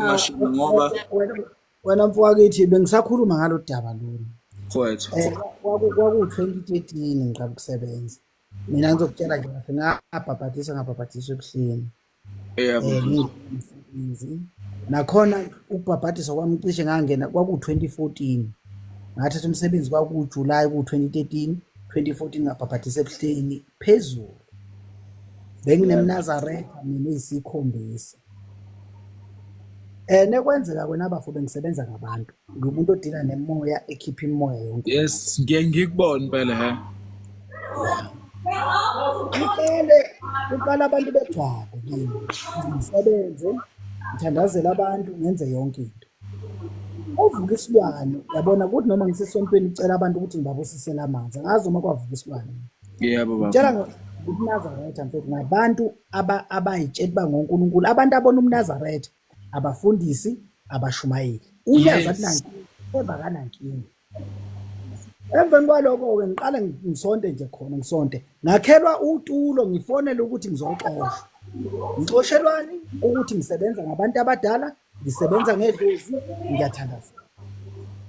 mashini ngoba wena mfowethu bengisakhuluma ngalolu daba lolu. mfowethu Kwaku-2013 ngiqala ukusebenza. Mina ngizokutshela nje kahle ngabhabhadiswa ebuhleni. yebo Ngiyimsebenzi. Nakhona ukubhabhadiswa kwami cishe ngangena kwaku-2014. Ngathatha umsebenzi kwaku-July ku-2013, 2014 ngabhabhadisa ebuhleni phezulu. BenginemNazaretha mina eyisikhombisa. Nekwenzeka kwena abafo bengisebenza ngabantu. Ngumuntu odila nemoya ekhipha imimoya yonke. yes ngikubona impela he Kuqala abantu begcwale kimi. Ngisebenze, ngithandazela abantu, ngenze yonke into. Uvuka isilwane, yabona ukuthi noma ngisesontweni ucela abantu ukuthi ngibabusisele amanzi. Angazi uma kwavuka isilwane. yebo baba Ngitshela uNazaretha mfethu ngabantu abayitshela bangoNkulunkulu, abantu abona uNazaretha, abafundisi, abashumayeli. Uyazi athi nanki ebakanankinga. Emveni kwaloko-ke ngiqala ngisonte nje khona ngisonte. Ngakhelwa utulo ngifonele ukuthi ngizoxoshwa. Ngixoshelwani ukuthi ngisebenza ngabantu abadala, ngisebenza ngedlozi, ngiyathandaza.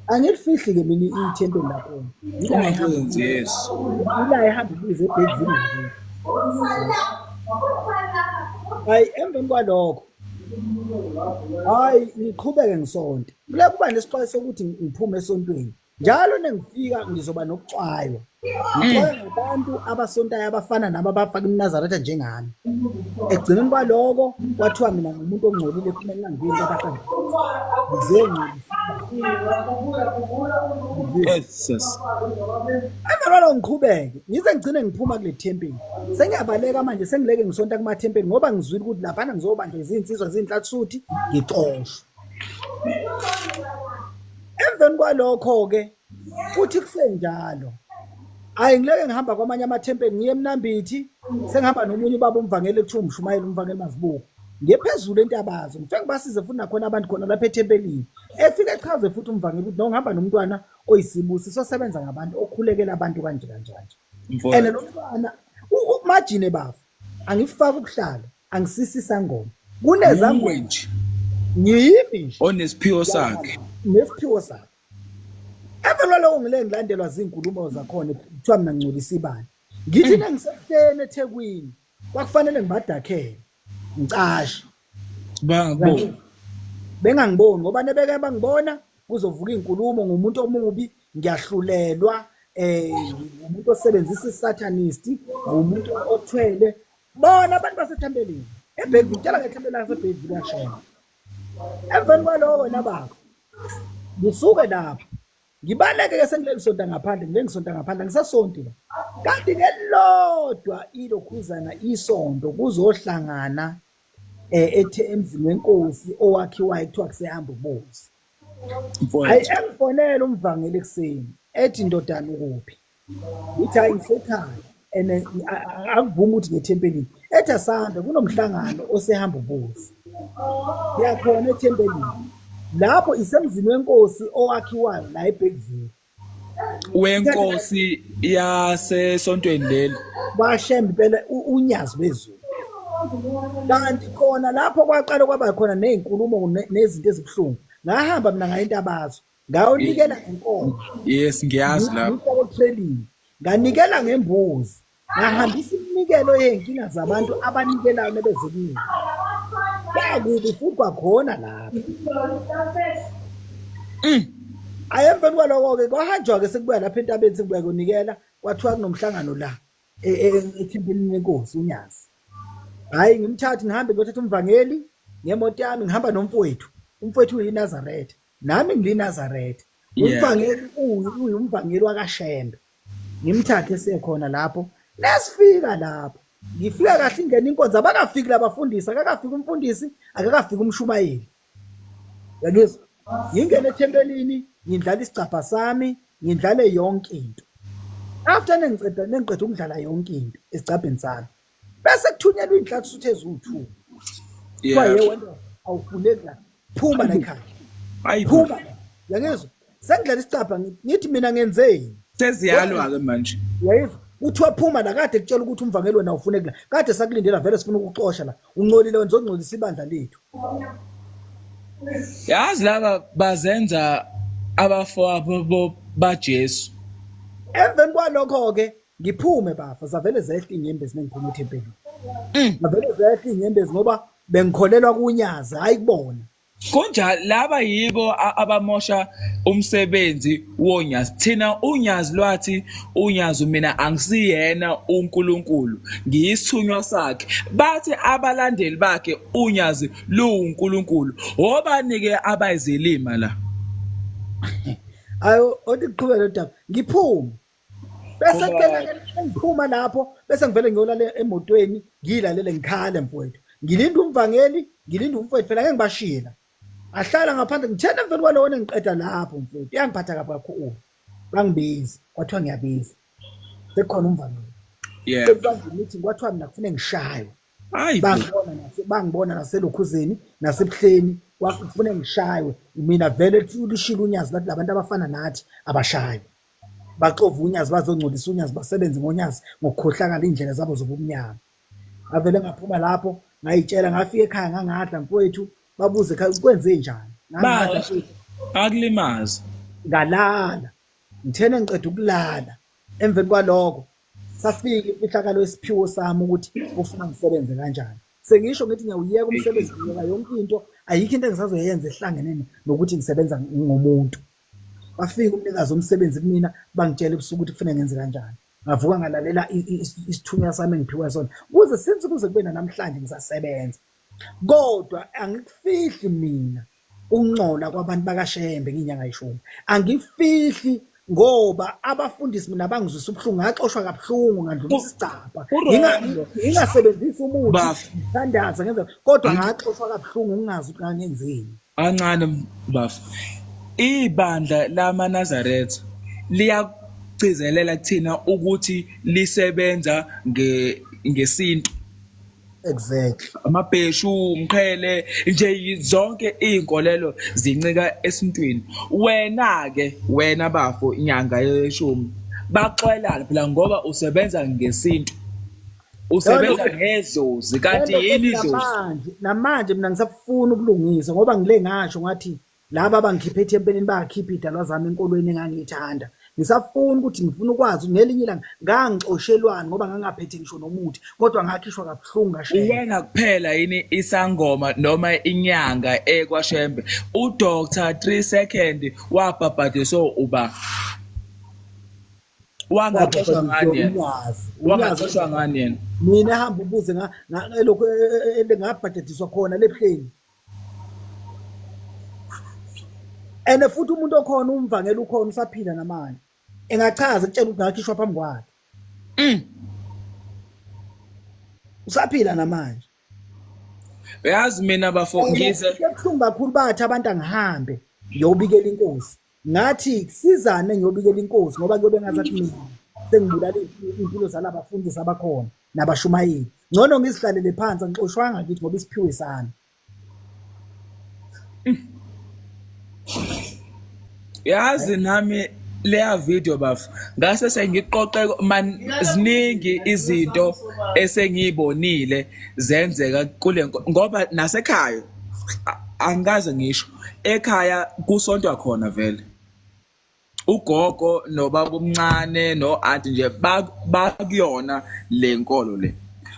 Angilifihli-ke mina ithempeli lakho. ungakwenzi yes Ila ehamba ibize ebhekini ngakubo. Hayi emveni kwalokho hayi ngiqhubeke ngisonte. Kule kuba nesixwayiso sokuthi ngiphume esontweni. Njalo nengifika ngizoba nokucwaywa. Ngicwaywa ngabantu abasontayo abafana nabo abafaka iNazaretha njengami. Ekugcineni kwaloko kwathiwa mina ngumuntu ongcolile kufanele ngingangeni abahamba. yes Emvelo ngiqhubeke ngize ngigcine ngiphuma kule thempeli. Sengiyabaleka manje sengileke ngisonta kumathempeli ngoba ngizwile ukuthi laphana ngizobanjwa izinsizwa zinhlathuthi ngixoshwe. Emveni kwalokho-ke futhi kusenjalo ngileke ngihamba kwamanye amathempeli ngiye eMnambithi sengihamba nomunye ubaba umvangeli ekuthiwa umshumayeli umvangeli Mazibuko. Ngephezulu entabazo ngifike ngibasize futhi nakhona abantu khona lapha ethempelini efike echaze futhi umvangeli ukuthi ngihamba nomntwana oyisibusiso osebenza ngabantu okhulekela abantu kanje kanjani. And lo mntwana umajine bafu angifaka ukuhlala angisisi sangoma kunezangoma nje ngiyimi nje onesiphiwo sakhe nesiphiwo sakhe. Emvelo lokho ngile ngilandelwa zinkulumo zakhona kuthiwa mina ngcolisa ibani. Ngithi nengisehlene eThekwini kwakufanele ngibadakhele ngicashe bangibona bengangiboni ngoba nebeke bangibona kuzovuka inkulumo ngumuntu omubi ngiyahlulelwa umuntu osebenzisa isatanist umuntu othwele bona abantu basethempelini eBhekville ngitshela ngethempeli laseBhekville yashona. Emveni kwaloko wena baba ngisuke lapho ngibaleke-ke sengilengisonta ngaphandle ngisasonti la kanti ngelodwa ilokhuzana isonto kuzohlangana emzini wenkosi owakhiwayo kuthiwa kusehamba ubuzi. Hayi engifonela umvangeli ekuseni ethi ndodana ukuphi ngithi hayi ngisekhaya and akuvumi ukuthi ngethempelini ethi asanda kunomhlangano osehamba ubuzi ngiyakhona ethempelini lapho isemzini wenkosi owakhiwayo la eBhekville wenkosi yasesontweni leli bashembe phela unyazi bezulu. Kanti khona lapho kwaqala kwaba khona nezinkulumo nezinto ezibuhlungu ngahamba mina ngayintabazo ngawunikela ngenkomo yes ngiyazi lapho training nganikela ngembuzi ngahambisa iminikelo yenkinga zabantu abanikelayo nebezekunika bakubi futhi kwakhona lapho. Ayemveni kwaloko-ke kwahanjwa-ke sekubuya lapha entabeni sekubuya kunikela kwathiwa kunomhlangano la ethempelini lenkosi unyazi. Hayi ngimthathe ngihambe ngiyothatha umvangeli ngemoto yami ngihamba nomfowethu uyiNazaretha nami ngiliNazaretha umvangeli uyumvangeli wakashembe ngimthathe sekhona lapho nesifika lapho ngifika kahle ingena inkonzo abakafiki labafundisi akakafika umfundisi akakafika umshumayeli yangizwa ngingena ethempelini ngidlala isicapha sami ngidlale yonke into after nengiceda ukudlala yonke into esicabheni sami bese kuthunyelwa inhlathuthi eziwu2 kwaye wena awufuneki la phuma la ekhaya phuma yangizwa sengidlala isicapha ngithi mina ngenzeni seziyalwa-ke manje yayizwa uthiwa phuma la kade kutshela ukuthi umvangeli wena awufuneki la kade sakulindela vele sifuna ukuxosha la ungcolile wena uzongcolisa ibandla lethu yazi laba bazenza abafowabo baJesu. Emveni kwalokho ke ngiphume bafa zavele zehla inyembezi nengiphuma ethempelini. Zavele zehla inyembezi ngoba bengikholelwa kunyazi hayi kubona. Kunjalo laba yibo abamosha umsebenzi wonyazi. Thina unyazi lwathi unyazi mina angisiyena uNkulunkulu ngiyisithunywa sakhe. Bathi abalandeli bakhe unyazi luNkulunkulu. Obani ke abayizilima la? Ayo otiqhubela udaba ngiphume. Bese ke ngiphuma lapho bese ngivele ngiyolala emotweni ngiyilalele ngikhala mfowethu. Ngilinda umvangeli, ngilinda umfowethu phela ngeke ngibashiyela. Ahlala ngaphandle ngithena emveni kwalona ngiqeda lapho mfowethu. Iyangiphatha kabi kakhulu. Bangibiza, kwathiwa ngiyabiza. Sekukhona umvangeli. Yeah. Sebangithi kwathiwa mina kufanele ngishaywe. Hayi. Bangibona naselokhuzeni nasebuhleni kufanele ngishaywe. Mina vele lishila unyazi lathi labantu abafana nathi abashaywe. Baxova unyazi bazongcolisa unyazi basebenze ngonyazi ngokukhohlakala indlela zabo zobumnyama. Avele ngaphuma lapho ngayitshela ngafika ekhaya ngangadla mfowethu babuze ekhaya kwenze njani. Ba akulimaza. Ngalala. Ngithene ngiqeda ukulala. Emveni kwaloko safika imfihlakalo esiphiwo sami ukuthi ufuna ngisebenze kanjani. Sengisho ngithi ngiyawuyeka umsebenzi ngiyeka yonke into ayikho into engisazoyenza ehlangene nokuthi ngisebenza ngomuntu. Bafika umnikazi omsebenzi kumina bangitshela ebusuku ukuthi kufanele ngenze kanjani. Ngavuka ngalalela isithunywa sami engiphiwe sona. Kuze since kuze kube namhlanje ngisasebenza. Kodwa angikufihli mina unqola kwabantu bakaShembe nginyanga yishumi. Angifihli ngoba abafundisi mina bangizwisa ubuhlungu ngaxoshwa kabuhlungu ngandlulisa isicapha. Ngingasebenzisi umuthi ngithandaza ngenza kodwa ngaxoshwa kabuhlungu ngingazi ukuthi ngangenzeni. Kancane bafu. Ibandla lamaNazaretha liyagcizelela kuthina ukuthi lisebenza ngesintu. Exactly. Amabheshu umqhele nje zonke izinkolelo zincika esintwini. Wena bafo inyanga yeshumi baxwelana phela ngoba usebenza ngesintu. Usebenza ngedlozi kanti yini idlozi? Namanje mina ngisafuna ukulungisa ngoba ngile ngasho ngathi laba abangikhipha ethempelini bayakhipha idalwa zami enkolweni engangiyithanda. Ngisafuna ukuthi ngifuna ukwazi ngelinye ilanga ngangixoshelwana ngoba ngangaphethe ngisho nomuthi kodwa ngakhishwa kabuhlungu kaShembe. Wena kuphela yini isangoma noma inyanga ekwaShembe uDr 3 Second wabhabhadiswa uba wangaxoshwa ngani yena? Wangaxoshwa ngani yena? Mina ehamba ubuze ngalokho engabhadadiswa khona lebuhleni. Ene futhi umuntu okhona umvangeli ukhona usaphila namanje. Engachaza kutshela ukuthi ngakhishwa phambi kwakhe. Usaphila namanje. Uyazi mina bafo ngize kubuhlungu kakhulu bathi abantu angihambe ngiyobikela inkosi. Ngathi kusizane ngiyobikela inkosi ngoba kuyobe ngazathi mina sengibulala impilo zalabafundisi abakhona nabashumayeli. Ngcono ngizihlalele phansi angixoshwanga kithi ngoba isiphiwe sami. Yazi nami leya video bafu ngase sengiqoqe man ziningi izinto esengiyibonile zenzeka kule ngoba nasekhaya angikaze ngisho ekhaya kusontwa khona vele ugogo nobaba omncane no-auntie nje bakuyona le nkolo le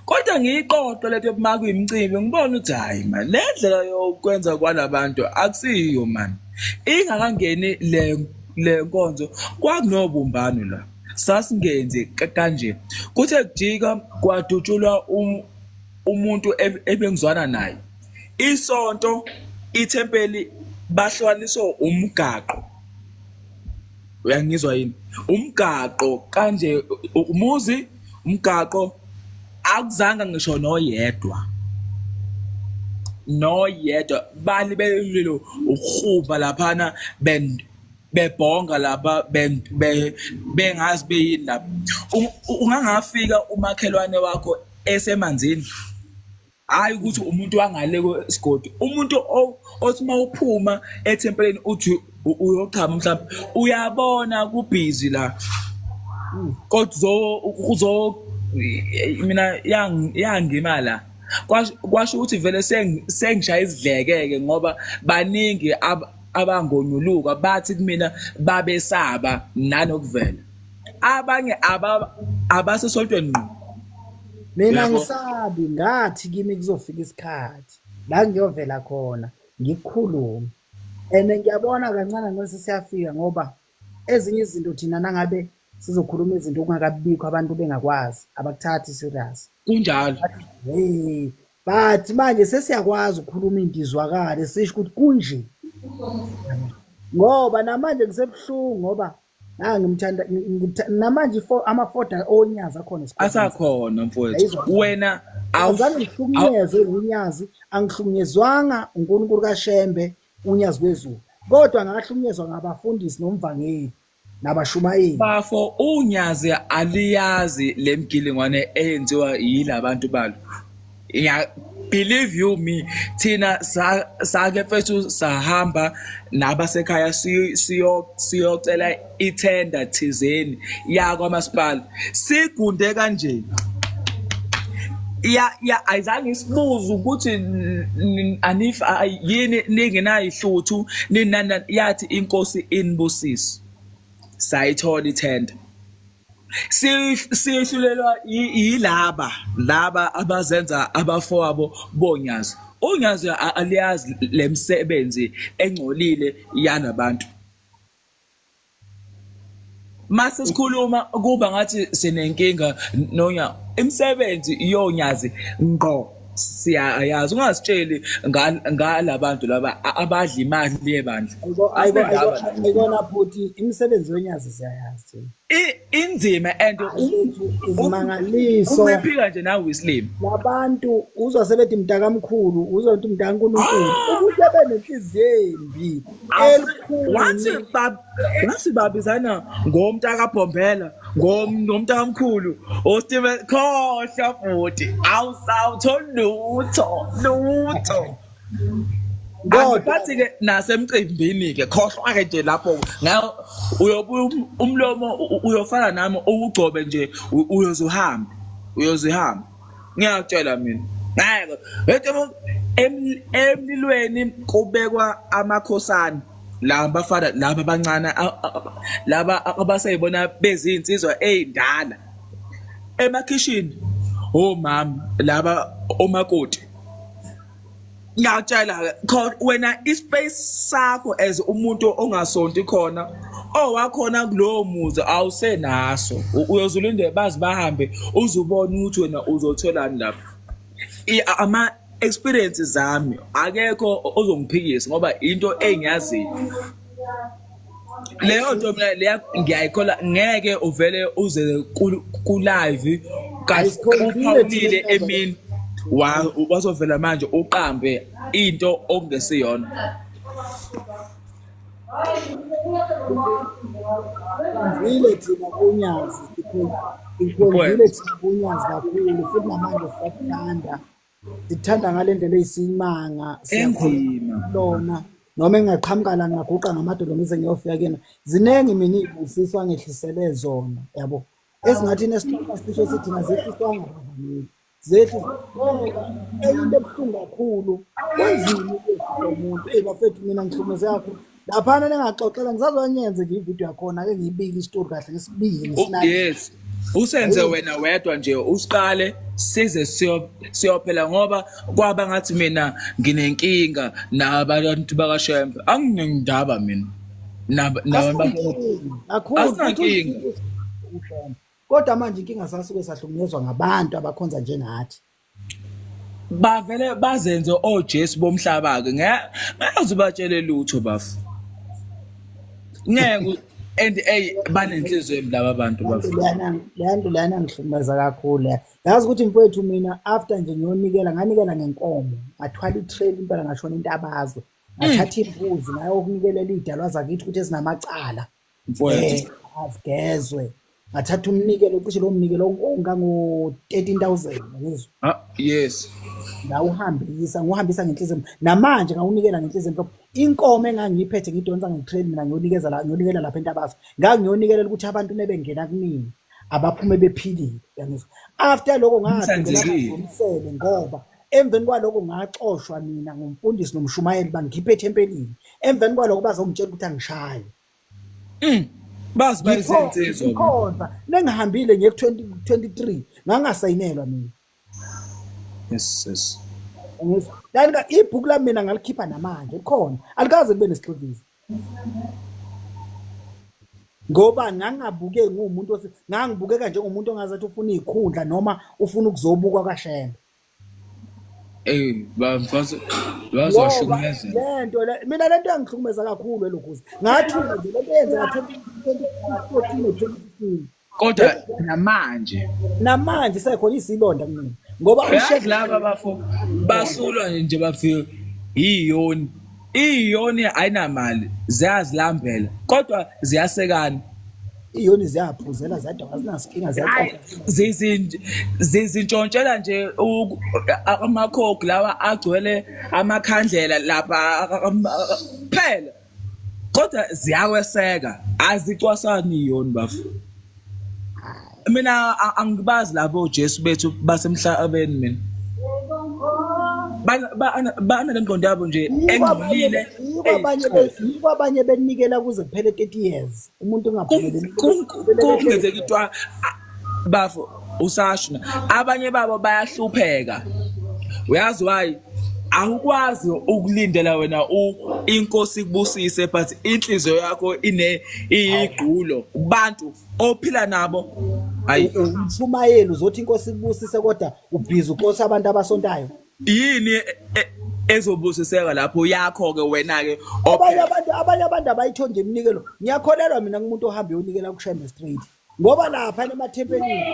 kodwa ngiyiqoqe lethe makuyimicimbi ngibona ukuthi hayi man le ndlela yokwenza kwalabantu akusiyo man ingakangeni le nkonzo kwakunobumbano la sasingenzi kanje kuthe kujika kwadutshulwa umuntu ebengizwana naye isonto ithempeli bahlukaniswa umgaqo uyangizwa yini umgaqo kanje umuzi umgaqo akuzanga ngisho noyedwa bali belilo ukhuba laphana bebhonga lapha bengazi beyini lapha ungangafika umakhelwane wakho esemanzini hayi ukuthi umuntu wangaleko isigodi umuntu othi mawuphuma ethempeleni uthi uyochama mhlawumbe uyabona kubhizi la kodwa uzo mina yangima la Kwasho ukuthi vele sengishaya izidleke-ke ngoba baningi abangonyuluka bathi kumina babesaba nanokuvela. Abanye abasesontweni ngqo. Mina Yabo. ngisabi ngathi kimi kuzofika isikhathi la ngiyovela khona ngikukhulume. Ngiyabona kancane ngase siyafika ngoba ezinye izinto thina nangabe sizokhuluma izinto okungakabikho abantu bengakwazi abakuthathi serious. Kunjalo. Hey, but manje sesiyakwazi ukukhuluma indizwakale sisho ukuthi kunje. Ngoba namanje ngisebuhlungu ngoba ngimthanda namanje amafoda onyazi akhona Asakhona mfowethu. Wena awuzange ngihlukunyezwe unyazi, angihlukunyezwanga uNkulunkulu kaShembe unyazi kwezulu. Kodwa ngahlukunyezwa ngabafundisi nomvangeli nabashumayeli. Bafo unyazi aliyazi lemgilingwane eyenziwa yilabantu balo. Believe you me, thina sake mfethu sahamba nabasekhaya siyocela ithenda thizeni yakwamasipala. Sigunde kanje. Ayizange isibuze ukuthi yini ningenayo ihluthu ninana yathi inkosi inibusise. Sayithola ithenda. Sihlulelwa laba abazenza abafowabo bonyazi. Unyazi aliyazi lemsebenzi engcolile yanabantu. Mase sikhuluma kuba ngathi sinenkinga nonya imisebenzi yonyazi ngqo siyayazi ungazitsheli ngalabantu laba abadla imali yebandla. Ayikona futhi imisebenzi yonyazi siyayazi. Inzima and izimangaliso umephika nje nawe isilimo. Labantu uzosebethi mntakamkhulu uzothi mntankulunkulu ukuthi benenhliziyo embi elikhulu. Wathi babizana ngomntakabhombela ngomntakamkhulu ostime khohla futhi awusawuthola lutho. Bathi ke nasemcimbini ke khohlwa ke nje lapho uyobuya umlomo uyofana nami ugcobe nje uyozihamba ngiyakutshela mina ngeke emlilweni kubekwa amakhosana laba abancane laba abasayibona bezinsizwa ezindala emakhishini omama laba omakoti. Ngiyatshela wena ispace sakho as umuntu ongasonti khona owakhona kulowo muzi awusenaso uyozulinde bazi bahambe uzubona ukuthi wena uzotholani lapho. Ama experiences zami akekho ozongiphikisa ngoba into engiyaziyo. Leyo nto mina ngiyayikhola ngeke uvele uze ku live kanti uphawulile emini wazovela manje uqambe into okungesiyona. Vile thina kunyazi ikhonzile thina kunyazi kakhulu futhi namanje siyathanda. Sithanda ngale ndlela eyisimanga Enzima. lona noma engaqhamuka la ngaguqa ngamadolo ngize ngiyofika kena. Zinengi mina izibusiswa ngehlisele zona yabo. Esingathi nesixoxa sisho sithi nazehliswa ngabavangeli. Zethi into ebuhlungu kakhulu kunzima ukuthi umuntu bafethu mina ngihlukumeze kakhulu laphana nengaxoxela ngizazonyenze nje ivideo yakhona ake ngiyibike isitori kahle ngesibili Yes. Usenze wena wedwa nje usiqale size siyophela ngoba kwaba ngathi mina nginenkinga nabantu bakaShembe anginendaba mina kakhulu. Kodwa manje inkinga sasuke sahlukunyezwa ngabantu abakhonza njengathi. Bavele bazenze oJesu bomhlaba ke ngayazi batshele lutho bafu. Ngeke and banenhliziyo emlaba abantu bafu. Lana ngihlukumeza kakhulu. Yazi ukuthi mfowethu mina after nje nganikela ngenkomo ngathwala itrail impela ngashona into abazo. Ngathatha imbuzi ngayo ukunikelela idalwa zakithi ukuthi ezinamacala. Mfowethu Azigezwe. Ngathatha umnikelo cishe lo mnikelo ongango 13,000 ngizwe. Yes. Nguhambisa ngenhliziyo namanje ngawunikela ngenhliziyo mhlophe. Inkomo engangiyiphethe ngidonsa ngetrail mina ngiyonikela lapha entabazwe. Ngangiyonikelela ukuthi abantu nebengena kumina abaphume bephilile yangizwa. After lokho ngahambela ngomsele ngoba emveni kwaloko ngaxoshwa mina ngumfundisi nomshumayeli bangikhiphe ethempelini emveni kwaloko bazongitshela ukuthi angishaye bazi bayizinsizwa ikhonza nengihambile ngiye ku-2023 ngangasayinelwa mina yes lana ibhuku lami mina ngalikhipha namanje likhona alikaze kube nesixhivisi ngoba ngangabukeki ngumuntu ngangibukeka njengomuntu ongazathi ufuna izikhundla noma ufuna ukuzobukwa kaShembe bazoshukumeza lento mina lento yangihlukumeza kakhulu elokhuzi ngathula nje lento yenza ka-2014 kodwa namanje sekhona isilonda kumina ngoba ushek laba bafo basulwa nje bafike iyoni ayinamali ziyazilambela kodwa ziyasekana iyoni ziyaphuzela zadwa azinasinkinga ziyaqoqa zizintshontshela nje amakhokhi lawa agcwele amakhandlela lapha phela kodwa ziyakweseka azicwasani iyoni bafu mina angibazi labo Jesu bethu basemhlabeni mina bana lemqondo yabo nje engcolile kwabanye benikela kuze kuphele 30 years umuntu ungaphumeleli kungenzeka itwa bafo usashona abanye babo bayahlupheka uyazi why awukwazi ukulindela wena inkosi kubusise but inhliziyo yakho igqulo kubantu ophila nabo hayi umshumayeli uzothi inkosi kubusise kodwa ubhizi uqosa abantu abasontayo yini ezobusiseka lapho yakho ke wena ke abanye abantu abayithonje iminikelo ngiyakholelwa mina ngumuntu ohamba uyonikela kuShembe Street ngoba lapha emathempelini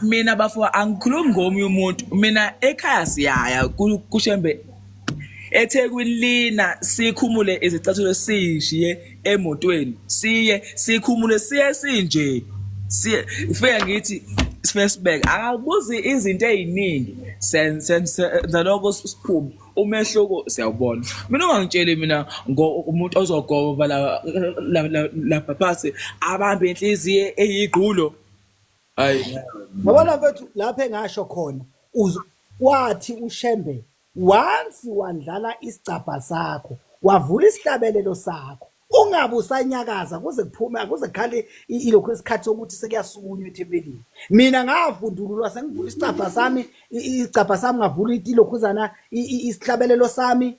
mina bafo angikhulumi ngomunye umuntu mina ekhaya siyaya kuShembe eThekwini lina sikhumule izicathulo sishiye emotweni sikhumule siye sinje ufika ngithi Spacebag akabuzi izinto eziningi senza lokho siphume umehluko siyawubona mina ungangitsheli mina umuntu ozogoba lapha phansi abambe inhliziyo eyigqulo hayi ngoba mfethu lapha engasho khona wathi uShembe once wandlala isicabha sakho wavula isihlabelelo sakho ungabe usanyakaza kuze kuphume kuze kukhale ilokho isikhathi sokuthi sekuyasukunywa ethempelini mina ngavundululwa sengivula isicabha sami ngavula ilokhuzana isihlabelelo sami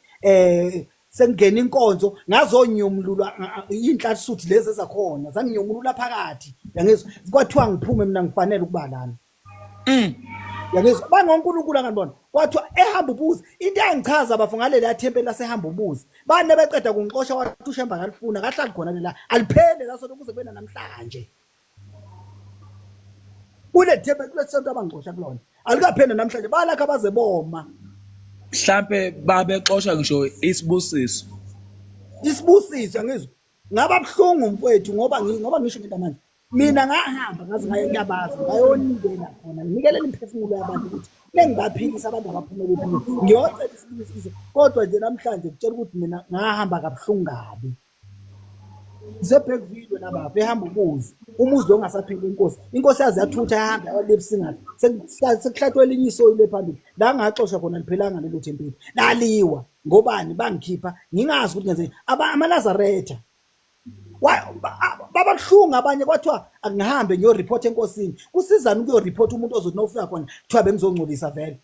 sengena inkonzo ngazonyumululwa inhlathi suthi lezi ezakhona zanginyumulula phakathi yangizwa kwathiwa ngiphume mina ngifanele ukuba lana yangizwa bangonkulunkulu ngibona kwathiwa ehamba ubuzi into yangichaza abafungale la thempeli lasehamba ubuzi bane beqeda kungixosha wathi uShembe akalifuna kahlali khona lela aliphele laso lokuze kubena namhlanje kule thempeli kulesonto abangixosha kulona alikaphenda namhlanje balakha baze boma mhlambe babexosha ngisho isibusiso ngizwa ngaba buhlungu mfowethu ngoba ngisho ngento manje mina ngahamba ngaze ngaye kuyabazi ngayonikela khona ngikelela imphefumulo yabantu ukuthi nengibaphikisa abantu abaphumelele empilweni ngiyocela isibisiso kodwa nje namhlanje kutshela ukuthi mina ngahamba kabuhlungu kabi zeBackville naba behamba ubuzi umuzi lo ngasaphila inkosi yazi yathutha yahamba yalebusingathi sekuhlathwe elinye isoyi lephambili la ngaxoshwa khona liphelanga lelo thempeli laliwa ngobani bangikhipha ngingazi ukuthi ngenze amaNazaretha babahlungu abanye kwathiwa akuhambe ngiyoreport enkosini kusizana ukuyoreport umuntu ozothi nofika khona kuthiwa bengizongcolisa vele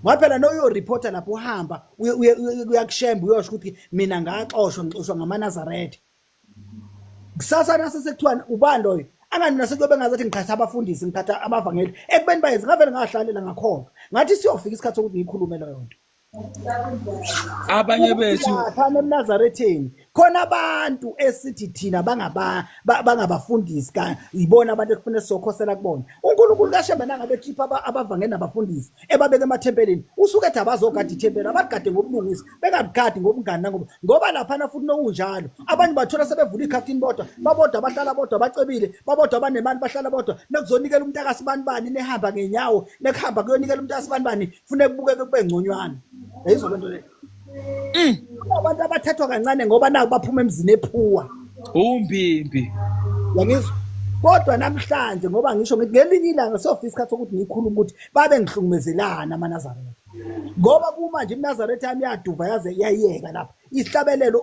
Waphela no yo reporter lapho uhamba uyakushemba uyosho ukuthi mina ngixoshwa ngamaNazaretha. Kusasa nasesekuthiwa ubani loyo angani nasekube ngazathi ngikhatha abafundisi ngikhatha abavangeli ekubeni bayenza ngavele ngahlalela ngakhona ngathi siyofika isikhathi sokuthi ngikhulume leyo nto. Abanye bethu phana eNazaretheni khona abantu esithi thina bangabafundisi ibona abantu ekufune sokhosela kubona. uNkulunkulu kaShembe nangabe ekhipha abavangeli nabafundisi ebabeke emathempelini usuke ethi abazogada ithempeli abagade ngobulungisi bengabigadi ngobungani ngoba lapha futhi nokunjalo abanye bathola sebevula ikhaftini bodwa babodwa bahlala bodwa bacebile babodwa banemali bahlala bodwa nekuzonikela umuntu akasibani nehamba ngenyawo nekuhamba kuyonikela umuntu akasibani funeka kubukeke kube ngconywana. Yayizwa lento le. Abantu abathathwa kancane ngoba naku baphuma emzini ephuwa. Umbimbi. Yangizwa. kodwa namhlanje ngoba ngisho ngithi ngelinye ilanga siyofika isikhathi sokuthi ngikhuluma ukuthi babe ngihlukumezelana amaNazaretha ngoba kumanje iNazaretha yami yaduva yaze yayiyeka lapha isihlabelelo